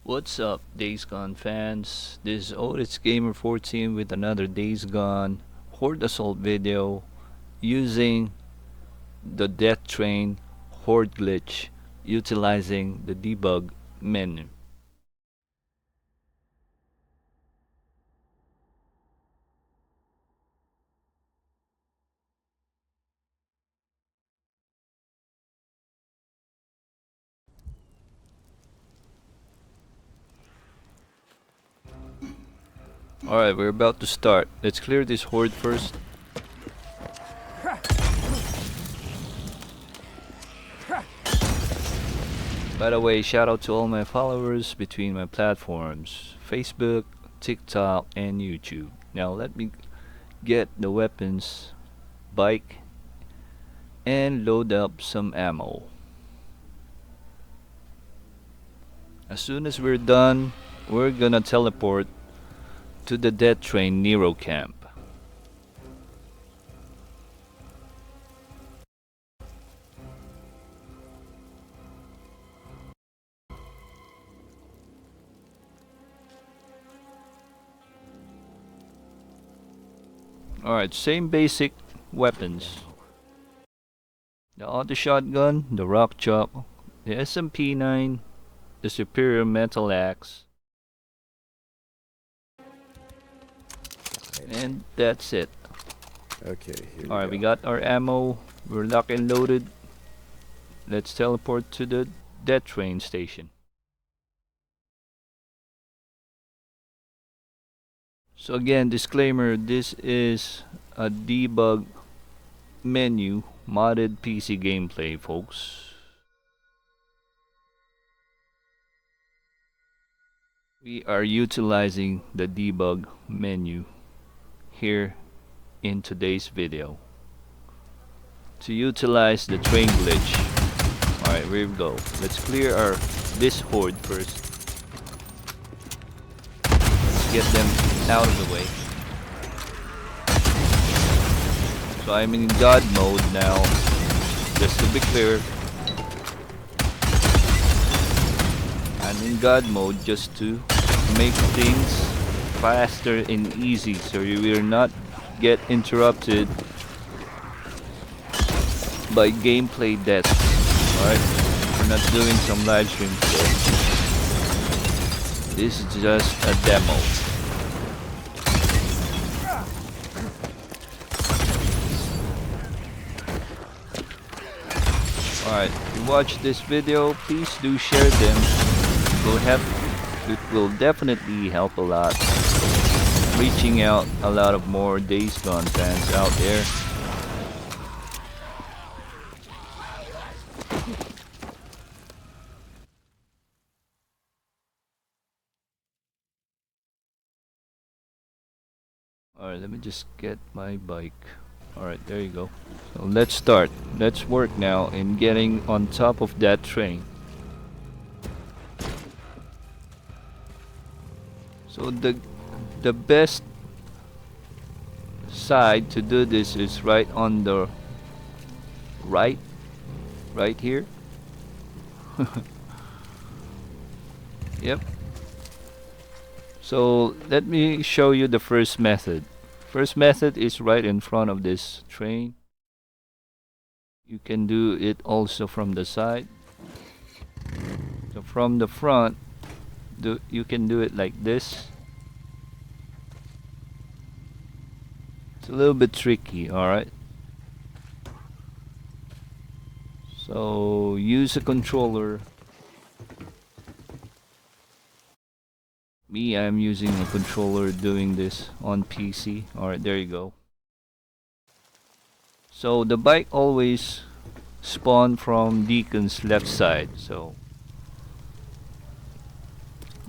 What's up, Days Gone fans? This is Otis Gamer 14 with another Days Gone Horde Assault video using the Death Train Horde glitch utilizing the debug menu. Alright, we're about to start. Let's clear this horde first. By the way, shout out to all my followers between my platforms, Facebook, TikTok, and YouTube. Now let me get the weapons, bike, and load up some ammo. As soon as we're done, we're gonna teleport to the Death Train NERO camp. Alright, same basic weapons. The auto shotgun, the rock chop, the SMP-9, the superior metal axe, and that's it. Okay, here Alright, we we go. got our ammo, we're locked and loaded. Let's teleport to the Death Train station. So again, disclaimer, this is a debug menu modded PC gameplay, folks. We are utilizing the debug menu here in today's video to utilize the train glitch. Alright, here we go. Let's clear this horde first. Let's get them out of the way. So I'm in God mode now, just to be clear. I'm in God mode just to make things faster and easy so you will not get interrupted by gameplay deaths. Alright, we're not doing some live stream today. This is just a demo. Alright, if you watch this video, please do share them. It will definitely help a lot, reaching out a lot of more Days Gone fans out there. Alright, let me just get my bike. Alright, there you go. So let's start. Let's work now in getting on top of that train. So the best side to do this is right on the right here. Yep. So let me show you the first method. First method is right in front of this train. You can do it also from the side. So from the front, you can do it like this. It's a little bit tricky, alright? So use a controller. Me, I'm using a controller doing this on PC. Alright, there you go. So the bike always spawn from Deacon's left side. So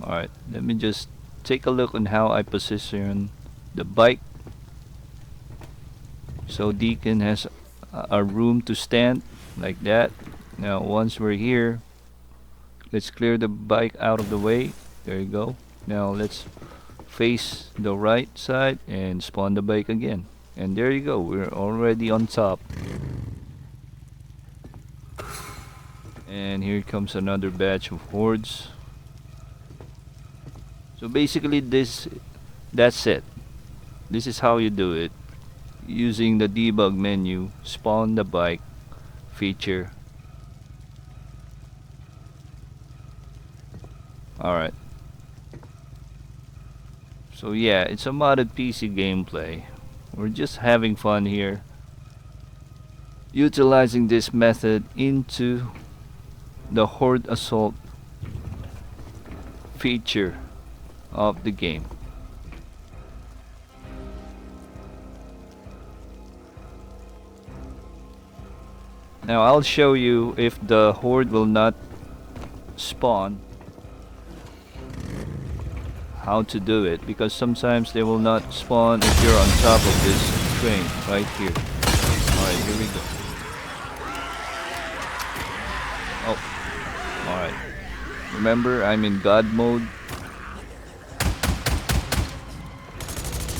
alright, let me just take a look on how I position the bike. So Deacon has a room to stand like that. Now once we're here, let's clear the bike out of the way. There you go. Now let's face the right side and spawn the bike again. And there you go, we're already on top. And here comes another batch of hordes. So basically that's it. This is how you do it. Using the debug menu, spawn the bike feature. Alright. So yeah, it's a modded PC gameplay. We're just having fun here, utilizing this method into the Horde Assault feature of the game. Now I'll show you if the Horde will not spawn, how to do it, because sometimes they will not spawn if you're on top of this train right here. Alright, here we go. Oh, alright. Remember, I'm in God mode.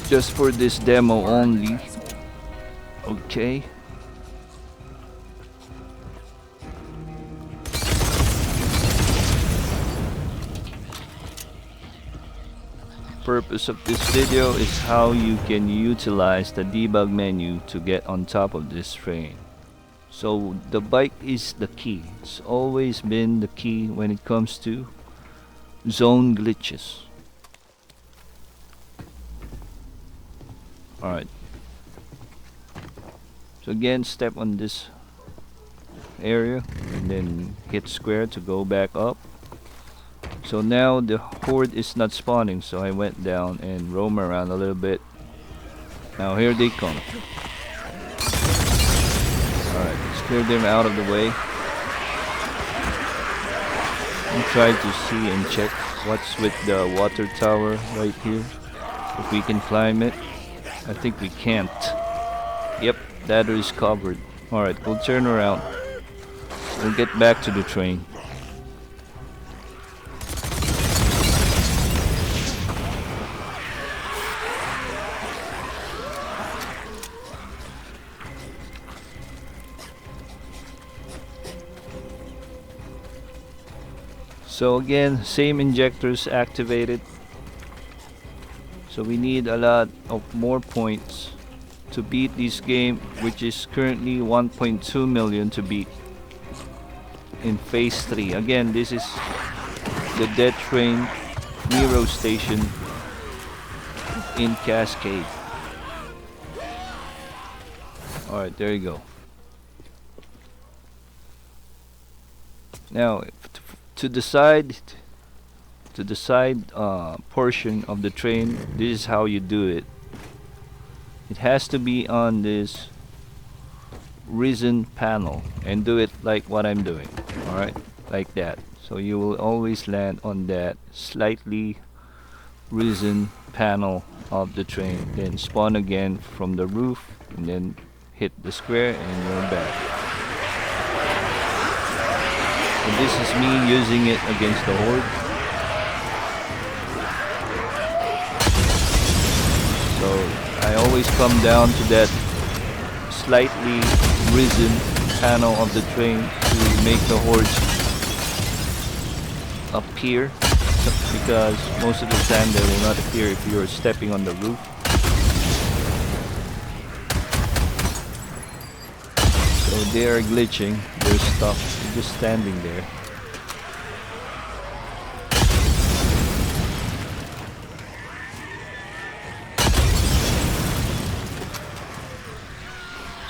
Just for this demo only. Okay. Purpose of this video is how you can utilize the debug menu to get on top of this train. So the bike is the key. It's always been the key when it comes to zone glitches. Alright. So again, step on this area and then hit square to go back up. So now the Horde is not spawning, so I went down and roam around a little bit. Now here they come. Alright, let's clear them out of the way. And try to see and check what's with the water tower right here. If we can climb it. I think we can't. Yep, that is covered. Alright, we'll turn around. We'll get back to the train. So again, same injectors activated. So we need a lot of more points to beat this game, which is currently 1.2 million to beat in phase 3. Again, this is the Death Train NERO station in Cascade. Alright, there you go. Now to the side portion of the train, this is how you do it. It has to be on this risen panel and do it like what I'm doing. Alright, like that. So you will always land on that slightly risen panel of the train, then spawn again from the roof and then hit the square and you're back. So this is me using it against the Horde. So I always come down to that slightly risen panel of the train to make the Hordes appear, because most of the time they will not appear if you're stepping on the roof. So they are glitching, they're stuck, they're just standing there.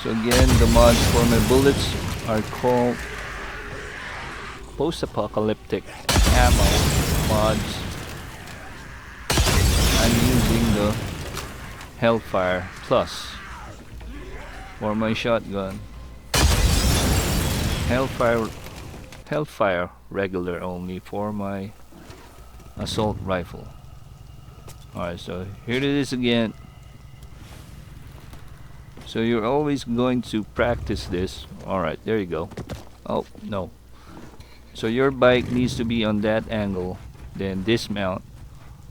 So again, the mods for my bullets are called post-apocalyptic ammo mods. I'm using the Hellfire Plus for my shotgun. Hellfire regular only for my assault rifle. Alright, so here it is again. So you're always going to practice this. Alright, there you go. Oh, no. So your bike needs to be on that angle, then dismount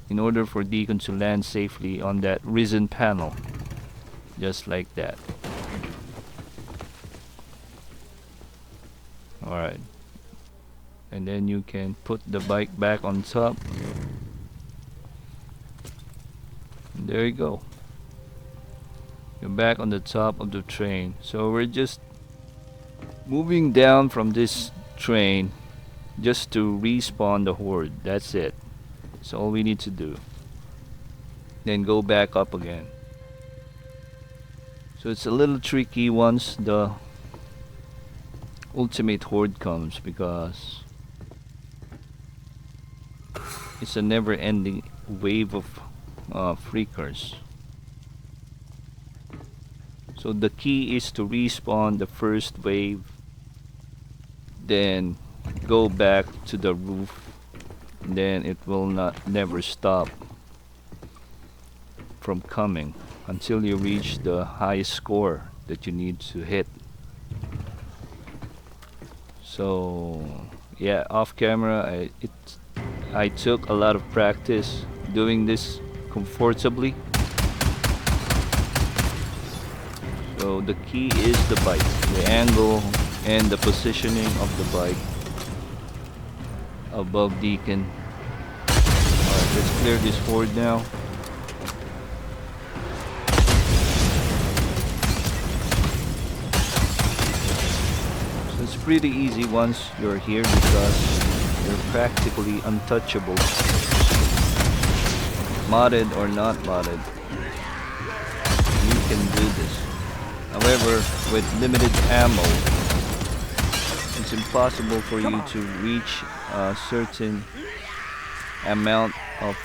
in order for Deacon to land safely on that risen panel. Just like that. Alright. And then you can put the bike back on top. There you go. You're back on the top of the train. So we're just moving down from this train just to respawn the horde. That's it. That's all we need to do. Then go back up again. So it's a little tricky once the ultimate horde comes, because it's a never-ending wave of freakers. So the key is to respawn the first wave, then go back to the roof, then it will never stop from coming until you reach the highest score that you need to hit. So yeah, off camera I took a lot of practice doing this comfortably. So the key is the bike, the angle and the positioning of the bike above Deacon. Alright, let's clear this horde now. So it's pretty easy once you're here because you're practically untouchable. Modded or not modded, you can do this. However, with limited ammo, it's impossible for you to reach a certain amount of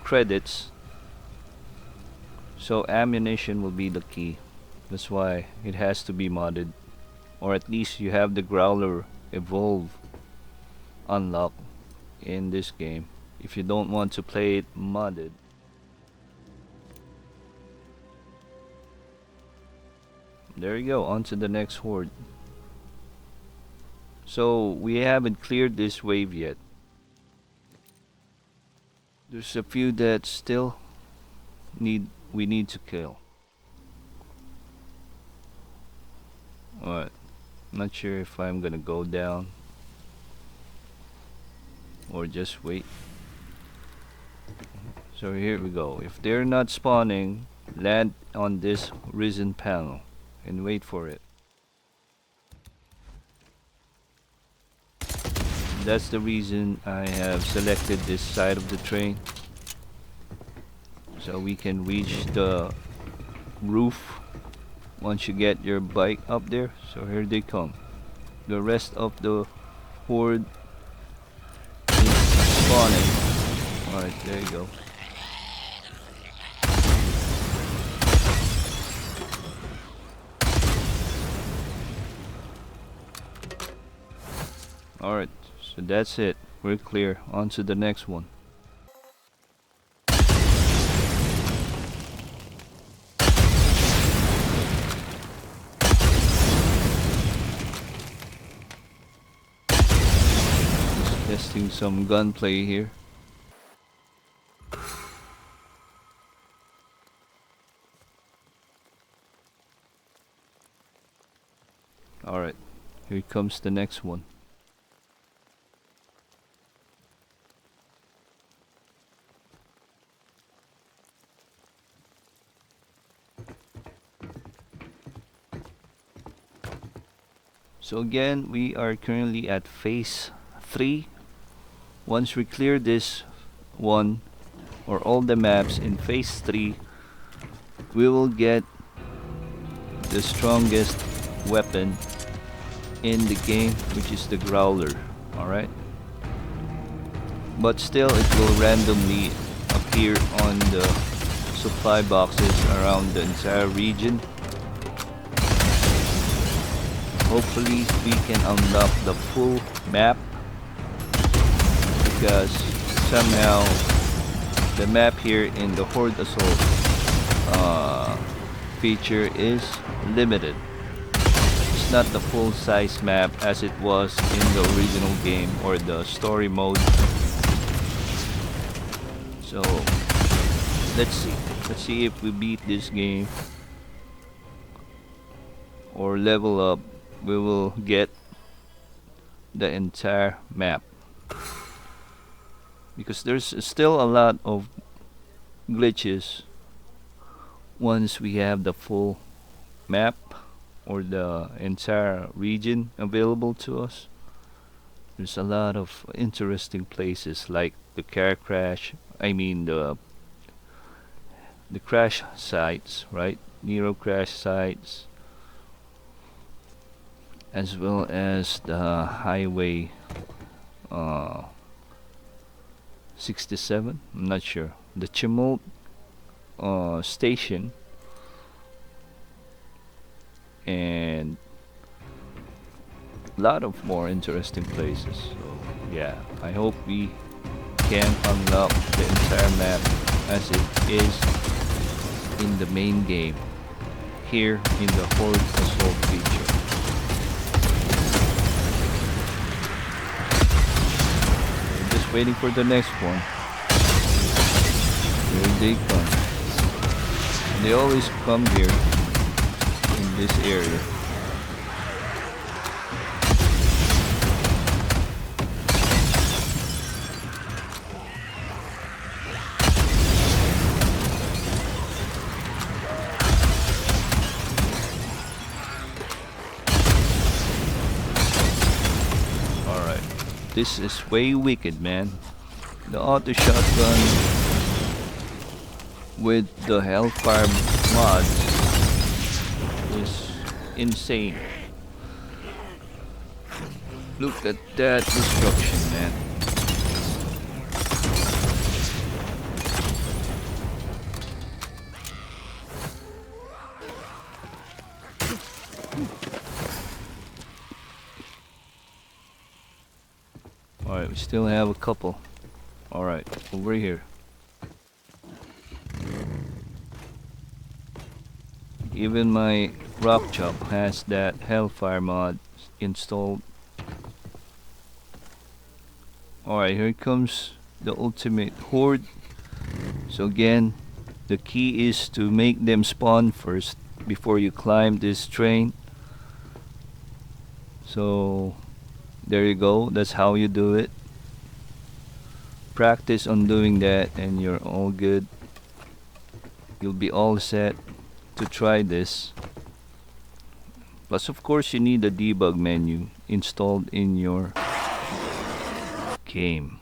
credits. So ammunition will be the key. That's why it has to be modded. Or at least you have the Growler Evolve unlocked in this game if you don't want to play it modded. There you go, on to the next horde. So we haven't cleared this wave yet. There's a few that still we need to kill. Alright, not sure if I'm gonna go down or just wait. So here we go. If they're not spawning, land on this risen panel and wait for it. That's the reason I have selected this side of the train, so we can reach the roof once you get your bike up there. So here they come. The rest of the horde is spawning. Alright, there you go. Alright, so that's it. We're clear. On to the next one. Just testing some gunplay here. Alright, here comes the next one. So again, we are currently at phase 3. Once we clear this one or all the maps in phase 3, we will get the strongest weapon in the game, which is the Growler. Alright, but still it will randomly appear on the supply boxes around the entire region. Hopefully we can unlock the full map, because somehow the map here in the Horde Assault feature is limited. It's not the full size map as it was in the original game or the story mode. So let's see if we beat this game or level up. We will get the entire map, because there's still a lot of glitches once we have the full map or the entire region available to us, there's a lot of interesting places like the car crash. I mean the crash sites, right? NERO crash sites, as well as the highway uh, 67. I'm not sure. The Chimult station, and a lot of more interesting places. So yeah, I hope we can unlock the entire map as it is in the main game here in the Horde Assault feature. We're just waiting for the next one. Here they come. They always come here in this area. This is way wicked, man. The auto shotgun with the Hellfire mod is insane. Look at that destruction, man. Alright, we still have a couple. Alright, over here. Even my rock chop has that Hellfire mod installed. Alright, here comes the ultimate horde. So again, the key is to make them spawn first before you climb this train. So there you go, that's how you do it. Practice on doing that and you're all good. You'll be all set to try this. Plus of course you need the debug menu installed in your game.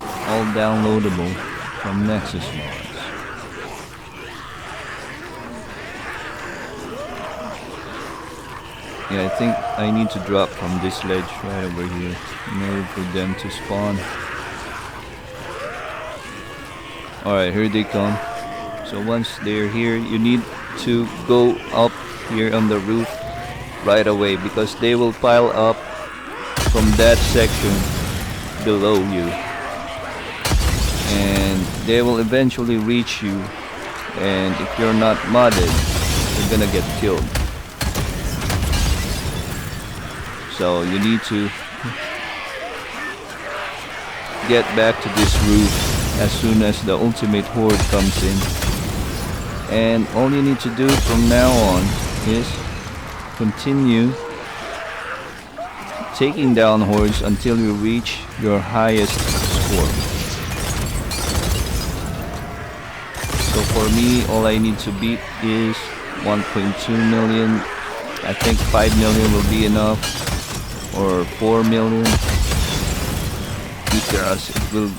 All downloadable from Nexus Mods. Yeah, I think I need to drop from this ledge right over here in order for them to spawn. Alright, here they come. So once they're here, you need to go up here on the roof right away because they will pile up from that section below you. And they will eventually reach you. And if you're not modded, you're gonna get killed. So you need to get back to this roof as soon as the ultimate horde comes in. And all you need to do from now on is continue taking down hordes until you reach your highest score. So for me, all I need to beat is 1.2 million. I think 5 million will be enough, or 4 million, because it will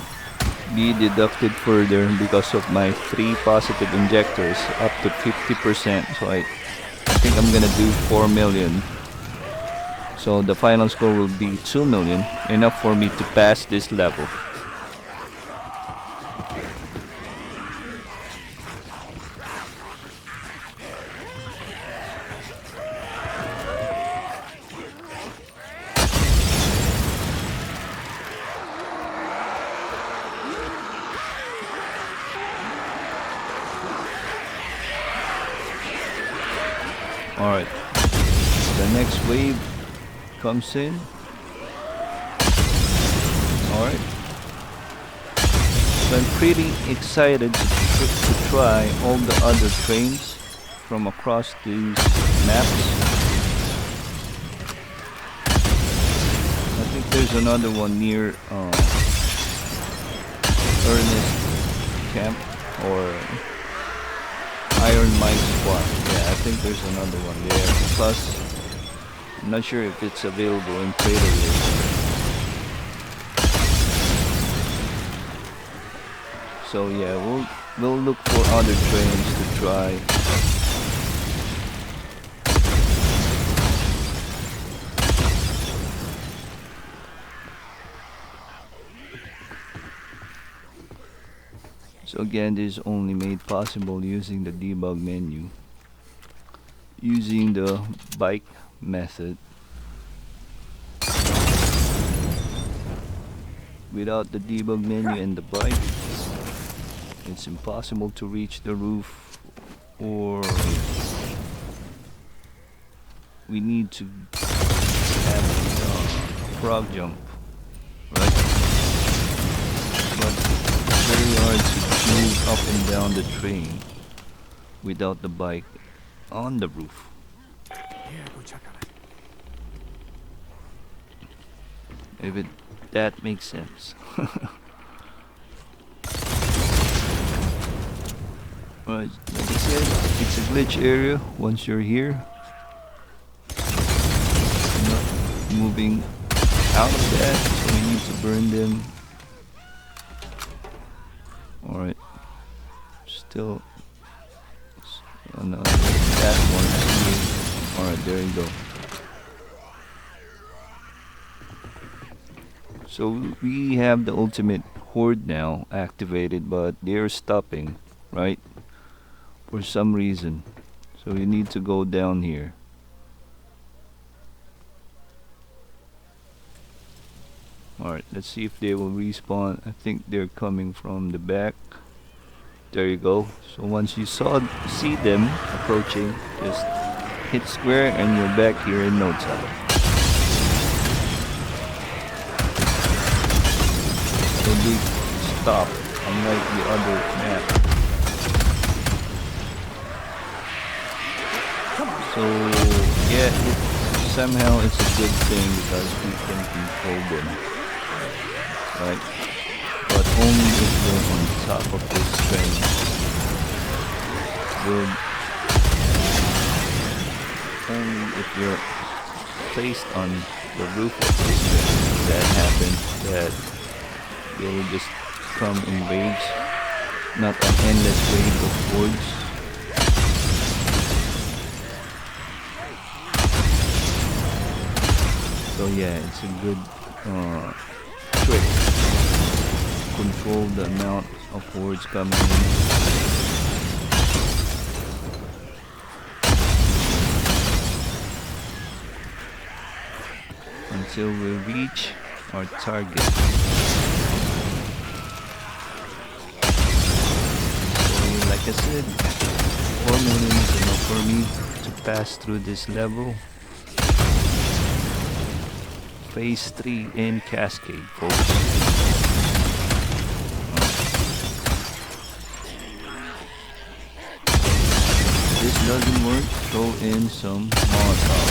be deducted further because of my 3 positive injectors up to 50%. So I think I'm gonna do 4 million. So the final score will be 2 million, enough for me to pass this level. Alright, the next wave comes in. Alright, so I'm pretty excited to try all the other trains from across these maps. I think there's another one near Ernest Camp or Turn mic squad. Yeah, I think there's another one there. Plus, I'm not sure if it's available in Trader List. So yeah, we'll look for other trains to try. So again, this is only made possible using the debug menu, using the bike method. Without the debug menu and the bike, it's impossible to reach the roof, or we need to have frog jump, right? But it's very hard to move up and down the train without the bike on the roof. If that makes sense. Right, like I said, it's a glitch area once you're here. Not moving out of that, so we need to burn them. Alright. Still another that one. Alright, there you go. So we have the ultimate horde now activated, but they're stopping, right? For some reason. So you need to go down here. Alright, let's see if they will respawn. I think they're coming from the back. There you go. So once you see them approaching, just hit square and you're back here in no time. So they stop, unlike the other map. So yeah, somehow it's a good thing because we can control them, right? But only if you're on top of this train. Only if you're placed on the roof of this train. That happens, that they will just come in waves, not an endless wave of hordes. So yeah, it's a good trick to control the amount of hordes coming in. Until we reach our target. So like I said, 4 million is enough for me to pass through this level. Phase 3 in Cascade, folks. If this doesn't work, throw in some Molotov.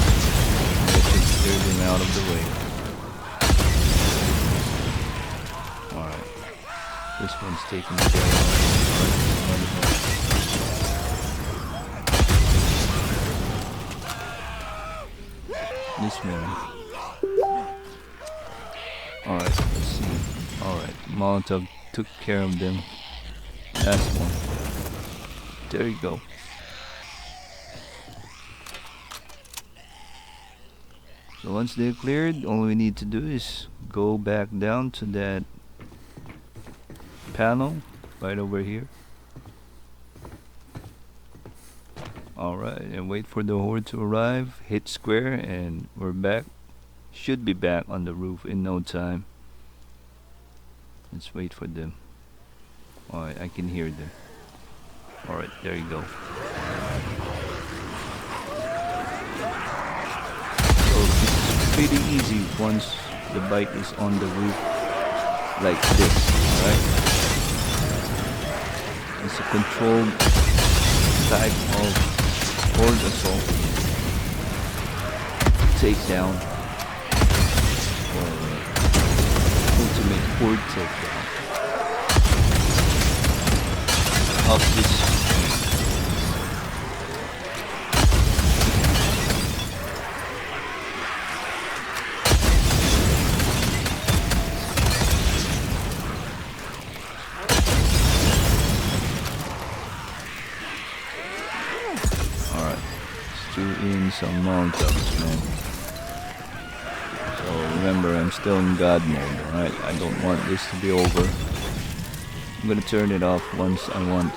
That should clear them out of the way. Alright. This one's taken care of. This one. Alright, let's see. Alright, Molotov took care of them. Last one. There you go. So once they're cleared, all we need to do is go back down to that panel right over here. Alright, and wait for the horde to arrive. Hit square and we're back. Should be back on the roof in no time. Let's wait for them. Alright, I can hear them. Alright, there you go. So it's pretty easy once the bike is on the roof like this, right? It's a controlled type of horde assault. Takedown. Ultimate horde takedown of this in some mountains, man. So remember, I'm still in God mode, alright? I don't want this to be over. I'm gonna turn it off once I want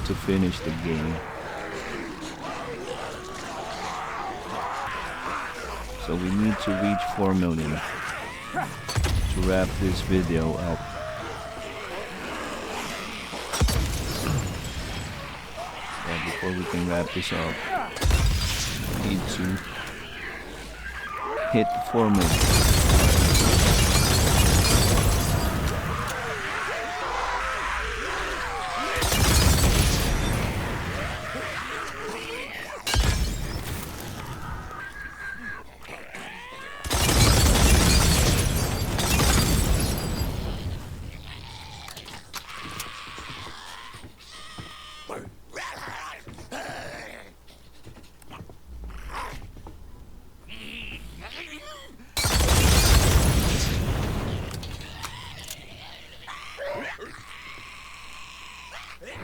to finish the game. So we need to reach 4 million to wrap this video up. Yeah, before we can wrap this up, we need to hit 4 million.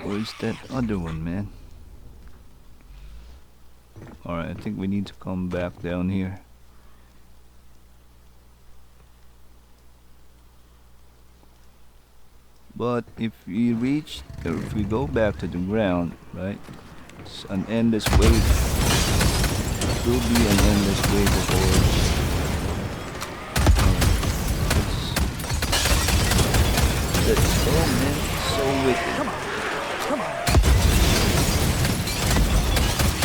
Where's that other one, man? Alright, I think we need to come back down here. But if we reach, or if we go back to the ground, right? It's an endless wave. It will be an endless wave of horrors. Let's go, man. So wicked. Come on.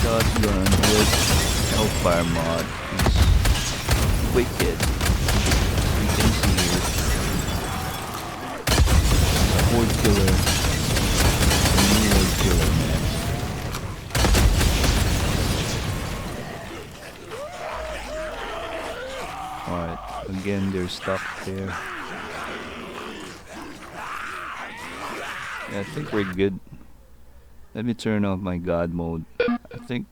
Shotgun with Hellfire mod is wicked. You can see here. The Horde Killer. The NERO Killer, man. Alright, again they're stuck there. Yeah, I think we're good. Let me turn off my God mode. I think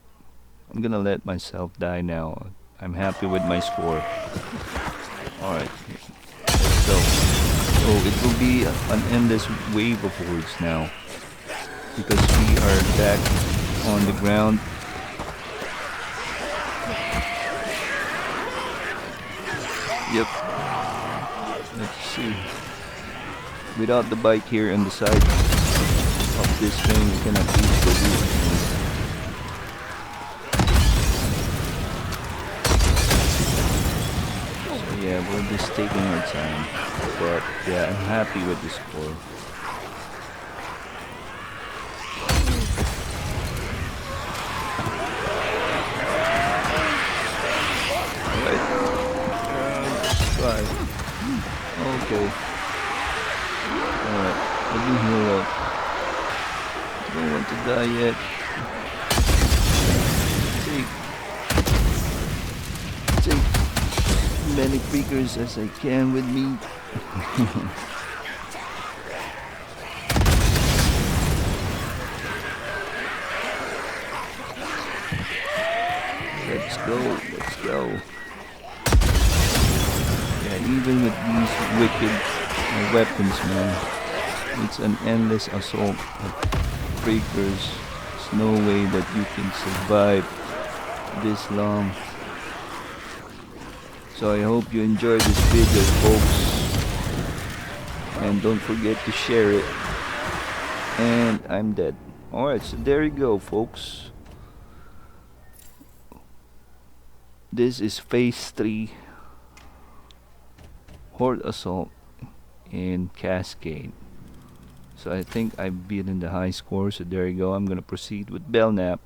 I'm gonna let myself die now. I'm happy with my score. Alright, let's go. So it will be an endless wave of hordes now, because we are back on the ground. Yep. Let's see. Without the bike here on the side of this thing, we cannot reach the roof. So yeah, we're just taking our time. But yeah, I'm happy with the score. Alright. 5. Okay. Alright, let me heal up. Don't want to die yet. Take as many creakers as I can with me. Let's go, let's go. Yeah, even with these wicked weapons, man, it's an endless assault of breakers. There's no way that you can survive this long. So I hope you enjoyed this video, folks, and don't forget to share it. And I'm dead. Alright, so there you go, folks. This is phase 3 Horde Assault in Cascade. So I think I've beaten the high score, so there you go. I'm gonna proceed with Belknap.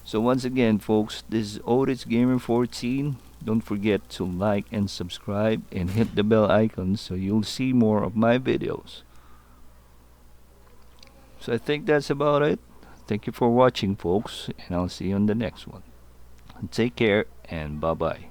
So once again, folks, this is Otis Gamer 14. Don't forget to like and subscribe and hit the bell icon so you'll see more of my videos. So I think that's about it. Thank you for watching, folks, and I'll see you on the next one. Take care and bye bye.